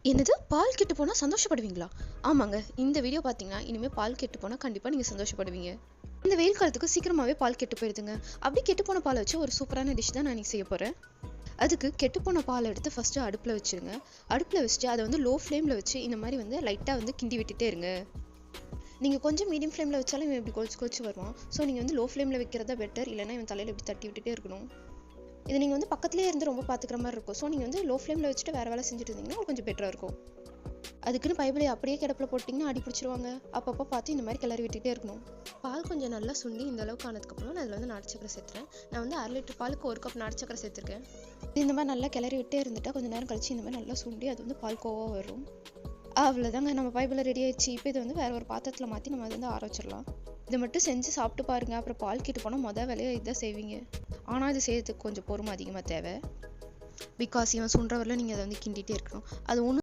என்னது, பால் கெட்டு போனால் சந்தோஷப்படுவீங்களா? ஆமாங்க, இந்த வீடியோ பார்த்தீங்கன்னா இனிமேல் பால் கெட்டு போனால் கண்டிப்பாக நீங்கள் சந்தோஷப்படுவீங்க. இந்த வெயில் காலத்துக்கு சீக்கிரமாகவே பால் கெட்டு போயிடுதுங்க. அப்படி கெட்டு போன பாலை வச்சு ஒரு சூப்பரான டிஷ் தான் நான் இன்னைக்கு செய்ய போகிறேன். அதுக்கு கெட்டுப்போன பால் எடுத்து ஃபஸ்ட்டு அடுப்பில் வச்சுருங்க. அடுப்பில் வச்சுட்டு அதை லோ ஃப்ளேமில் வச்சு இந்த மாதிரி லைட்டாக கிண்டி விட்டுட்டே இருங்க. நீங்கள் கொஞ்சம் மீடியம் ஃப்ளேமில் வச்சாலும் இவன் இப்படி கொதிச்சு வருவான். ஸோ நீங்கள் லோ ஃப்ளேமில் வைக்கிறதா பெட்டர். இல்லைனா இவன் தலையில் இப்படி தட்டி விட்டுட்டே இருக்கணும். இது நீங்கள் பக்கத்துலேயே இருந்து ரொம்ப பார்த்துக்கிற மாதிரி இருக்கும். ஸோ நீங்கள் லோ ஃப்ளேமில் வச்சுட்டு வேறு வேலை செஞ்சுட்டு இருந்தீங்கன்னா கொஞ்சம் பெட்டராக இருக்கும். அதுக்குன்னு பைபிளை அப்படியே கிடப்பில் போட்டிங்கன்னா அடி பிடிச்சிருவாங்க. அப்பப்போ பார்த்து இந்த மாதிரி கிளறி விட்டுட்டே இருக்கணும். பால் கொஞ்சம் நல்லா சுண்டி இந்த அளவுக்கு ஆனதுக்கப்புறம் நான் அதில் நாட்டு சக்கரை சேர்த்துறேன். நான் 1.5 லிட்டர் பாலுக்கு 1 கப் நாட்டு சக்கரை சேர்த்துருக்கேன். இந்த மாதிரி நல்லா கிளறி விட்டே இருந்துட்டா கொஞ்சம் நேரம் கழிச்சு இந்த மாதிரி நல்லா சுண்டி அது பால் கோவாக வரும். அவ்வளோதாங்க, நம்ம பைபிளில் ரெடி ஆயிடுச்சு. இப்போ இது வேறு ஒரு பாத்திரத்தில் மாற்றி நம்ம அதை ஆற வச்சிடலாம். இதை மட்டும் செஞ்சு சாப்பிட்டு பாருங்கள். அப்புறம் பால் கெட்டு போனால் மொதல் வேலையை இதுதான் செய்வீங்க. ஆனால் இது செய்யறதுக்கு கொஞ்சம் பொறுமை அதிகமாக தேவை. பிகாஸ் இவன் சுண்டுற வரல நீங்கள் அதை கிண்டிகிட்டே இருக்கணும். அது ஒன்று